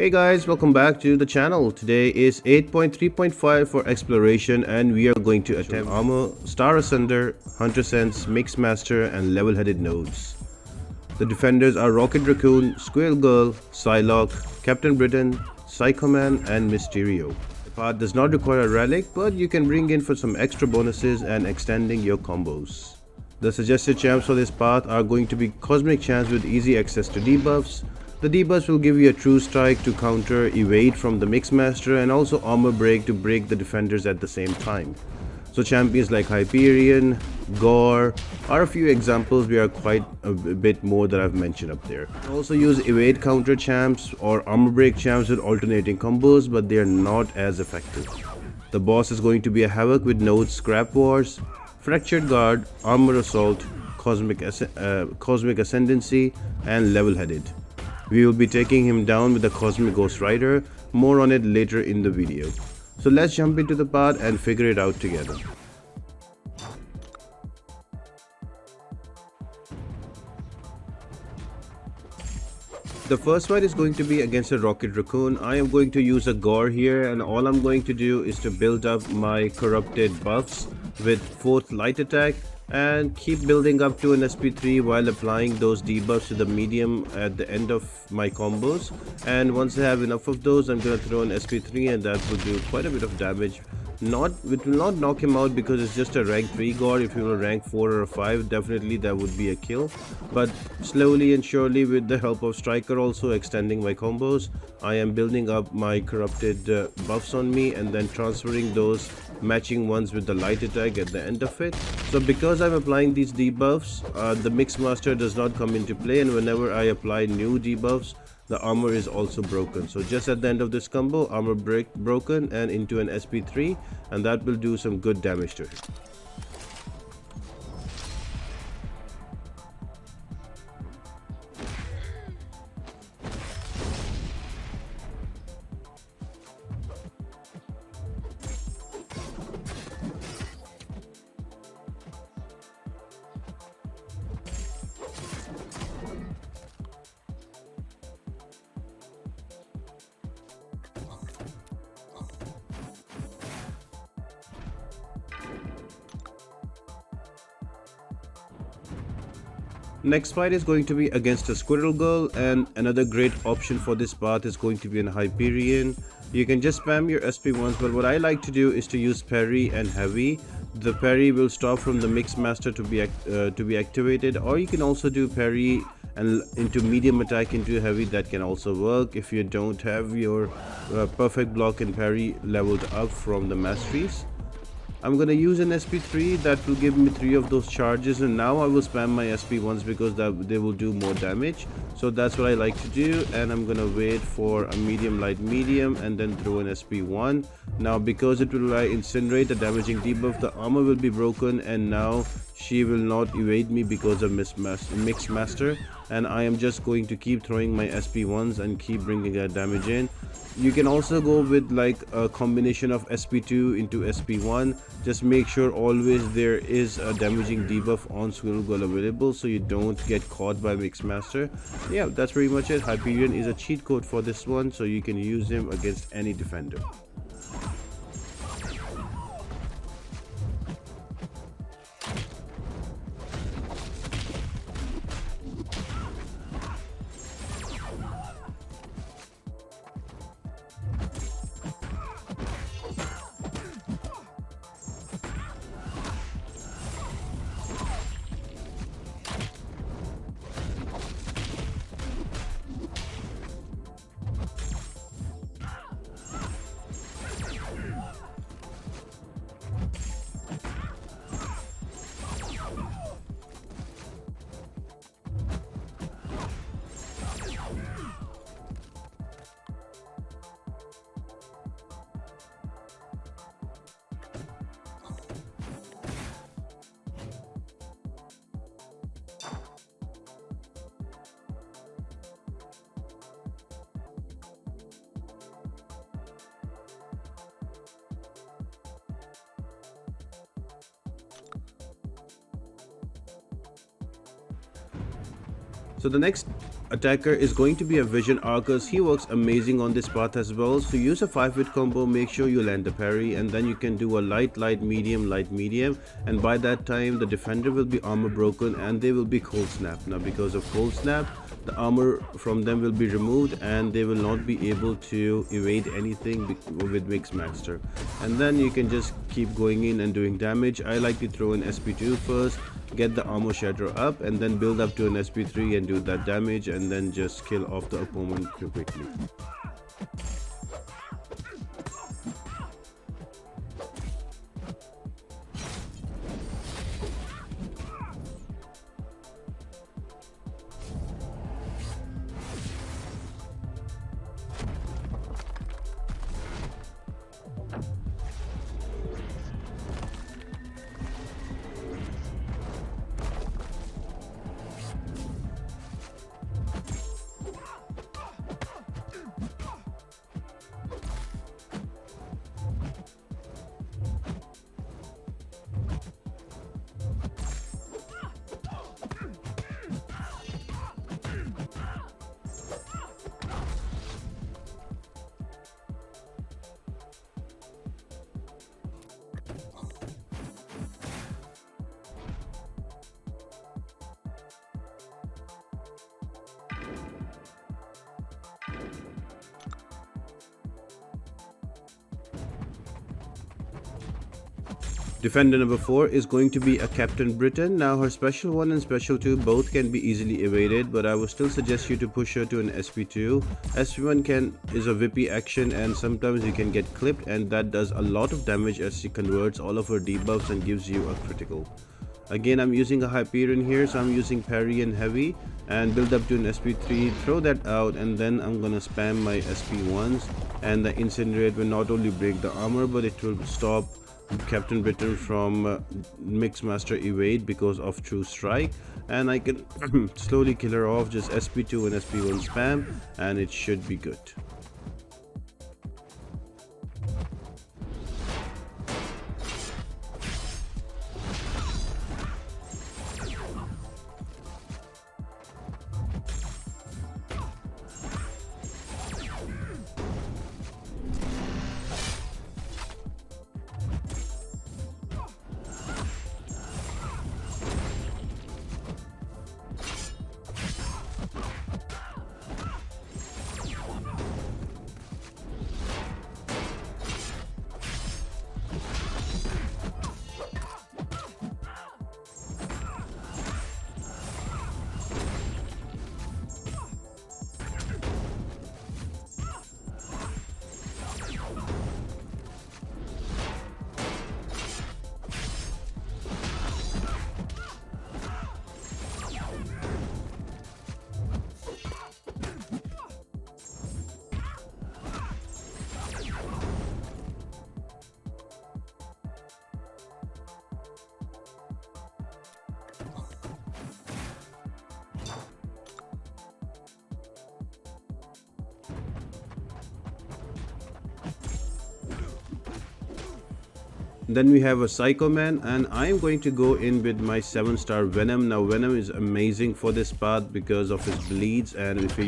Hey guys, welcome back to the channel. Today is 8.3.5 for exploration and we are going to attempt armor, star asunder, hunter sense, mixmaster and level-headed nodes. The defenders are Rocket Racoon, Squirrel Girl, Psylocke, Captain Britain, Psychoman and Mysterio. The path does not require a relic, but you can bring in for some extra bonuses and extending your combos. The suggested champs for this path are going to be Cosmic Champs with easy access to debuffs. The debuffs will give you a true strike to counter evade from the Mixmaster and also armor break to break the defenders at the same time. So champions like Hyperion, Gore are a few examples. We are quite a bit more that I've mentioned up there. Also use evade counter champs or armor break champs with alternating combos, but they are not as effective. The boss is going to be a Havok with nodes Scrap Wars, Fractured Guard, Armor Assault, Cosmic Ascendancy and Level-Headed. We will be taking him down with the Cosmic Ghost Rider, more on it later in the video. So let's jump into the path and figure it out together. The first fight is going to be against a Rocket Racoon. I am going to use a Gore here and all I'm going to do is to build up my corrupted buffs with 4th light attack and keep building up to an SP3 while applying those debuffs to the medium at the end of my combos. And once I have enough of those, I'm going to throw an SP3 and that will do quite a bit of damage. It will not knock him out because it's just a rank 3 god. If you were rank 4 or 5, definitely that would be a kill. But slowly and surely, with the help of Striker also extending my combos, I am building up my corrupted buffs on me and then transferring those matching ones with the light attack at the end of it. So because I'm applying these debuffs, the Mixmaster does not come into play, and whenever I apply new debuffs, the armor is also broken. So just at the end of this combo, armor broken and into an SP3, and that will do some good damage to it. Next fight is going to be against a Squirrel Girl, and another great option for this path is going to be an Hyperion. You can just spam your SP1s, but what I like to do is to use parry and heavy. The parry will stop from the Mixmaster to be activated, or you can also do parry and into medium attack into heavy. That can also work if you don't have your perfect block and parry leveled up from the masteries. I'm gonna use an SP3 that will give me 3 of those charges, and now I will spam my SP1s because they will do more damage. So that's what I like to do, and I'm gonna wait for a medium light medium and then throw an SP1. Now because it will incinerate the damaging debuff, the armor will be broken and now she will not evade me because of Mixmaster, and I am just going to keep throwing my SP1s and keep bringing that damage in. You can also go with like a combination of SP2 into SP1. Just make sure always there is a damaging debuff on Squirrel Girl available so you don't get caught by Mixmaster. Yeah, that's pretty much it. Hyperion is a cheat code for this one, so you can use him against any defender. So the next attacker is going to be a Vision Arcus. He works amazing on this path as well. So use a 5-hit combo, make sure you land the parry, and then you can do a light medium, and by that time the defender will be armor broken and they will be cold snap. Now because of cold snap, the armor from them will be removed and they will not be able to evade anything with Mixmaster. And then you can just keep going in and doing damage. I like to throw in SP2 first, get the armor shatter up, and then build up to an SP3 and do that damage, and then just kill off the opponent quickly. Defender number 4 is going to be a Captain Britain. Now her special 1 and special 2 both can be easily evaded, but I would still suggest you to push her to an SP2. SP1 is a VP action and sometimes you can get clipped, and that does a lot of damage as she converts all of her debuffs and gives you a critical. Again, I'm using a Hyperion here, so I'm using parry and heavy and build up to an SP3, throw that out, and then I'm gonna spam my SP1s, and the Incinerate will not only break the armor but it will stop Captain Britain from Mixmaster evade because of True Strike, and I can slowly kill her off, just SP2 and SP1 spam, and it should be good. Then we have a Psycho Man, and I'm going to go in with my 7-star Venom. Now Venom is amazing for this path because of his bleeds, and if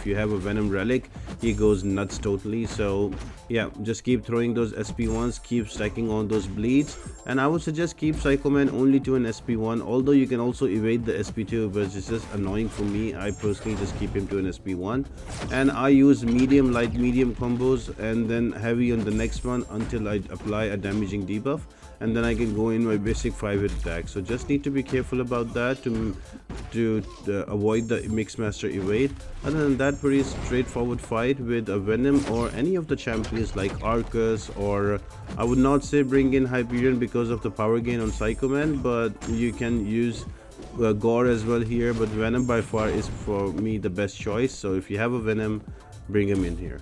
you have a Venom relic, he goes nuts totally. So yeah, just keep throwing those SP1s, keep stacking on those bleeds, and I would suggest keep Psycho Man only to an SP1, although you can also evade the SP2, but it's just annoying for me. I personally just keep him to an SP1, and I use medium, light, medium combos, and then heavy on the next one until I apply a damaging debuff, and then I can go in my basic 5-hit attack. So just need to be careful about that to avoid the Mixmaster evade. Other than that, very straightforward fight with a Venom or any of the champions like Arcus, or I would not say bring in Hyperion because of the power gain on Psycho Man, but you can use Gore as well here, but Venom by far is for me the best choice. So if you have a Venom, bring him in here.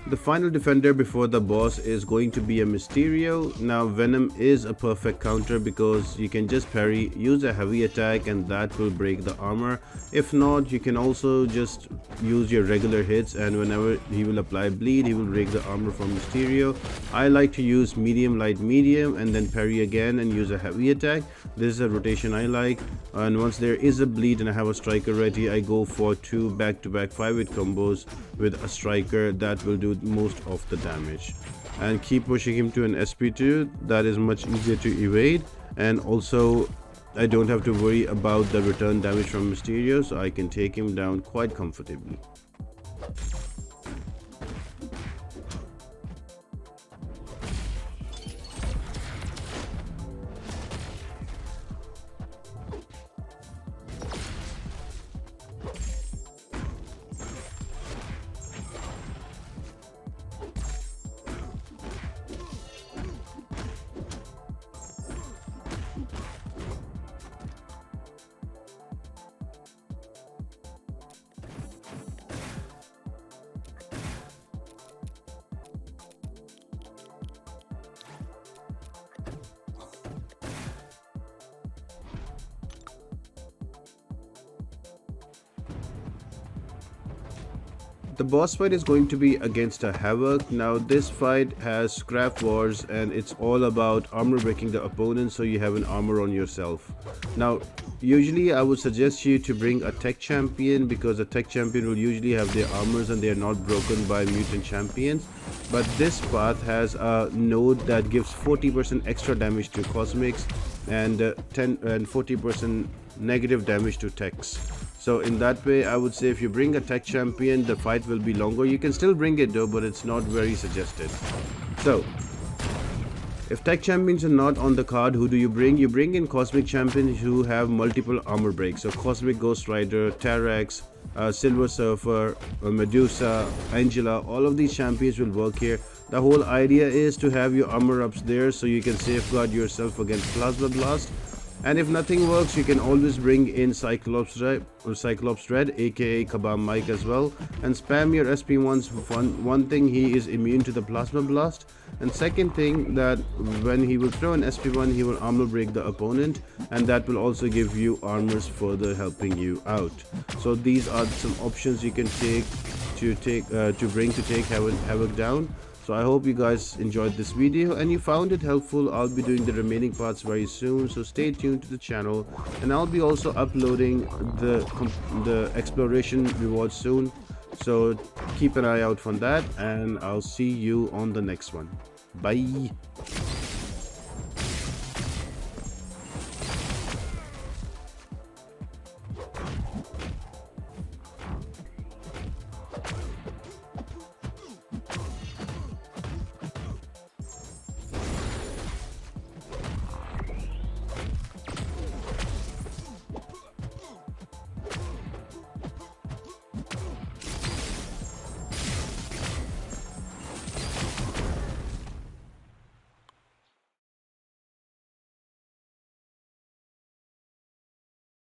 The final defender before the boss is going to be a Mysterio. Now Venom is a perfect counter because you can just parry, use a heavy attack and that will break the armor. If not, you can also just use your regular hits and whenever he will apply bleed, he will break the armor from Mysterio. I like to use medium, light, medium and then parry again and use a heavy attack. This is a rotation I like, and once there is a bleed and I have a striker ready, I go for 2 back-to-back 5-hit combos with a striker that will do most of the damage, and keep pushing him to an SP2. That is much easier to evade, and also I don't have to worry about the return damage from Mysterio, so I can take him down quite comfortably. The boss fight is going to be against a Havok. Now this fight has scrap wars and it's all about armor breaking the opponent so you have an armor on yourself. Now usually I would suggest you to bring a tech champion because a tech champion will usually have their armors and they are not broken by mutant champions. But this path has a node that gives 40% extra damage to cosmics and 40% negative damage to techs. So in that way, I would say if you bring a tech champion, the fight will be longer. You can still bring it though, but it's not very suggested. So if tech champions are not on the card, who do you bring? You bring in cosmic champions who have multiple armor breaks. So Cosmic Ghost Rider, Terex, Silver Surfer, Medusa, Angela, all of these champions will work here. The whole idea is to have your armor ups there so you can safeguard yourself against Plasma Blast. And if nothing works, you can always bring in Cyclops Red, aka Kabam Mike as well, and spam your SP1s for fun. One thing, he is immune to the Plasma Blast, and second thing, that when he will throw an SP1, he will armor break the opponent, and that will also give you armors further helping you out. So these are some options you can take to take Havok down. So I hope you guys enjoyed this video and you found it helpful. I'll be doing the remaining parts very soon, so stay tuned to the channel, and I'll be also uploading the exploration rewards soon, so keep an eye out for that, and I'll see you on the next one. Bye.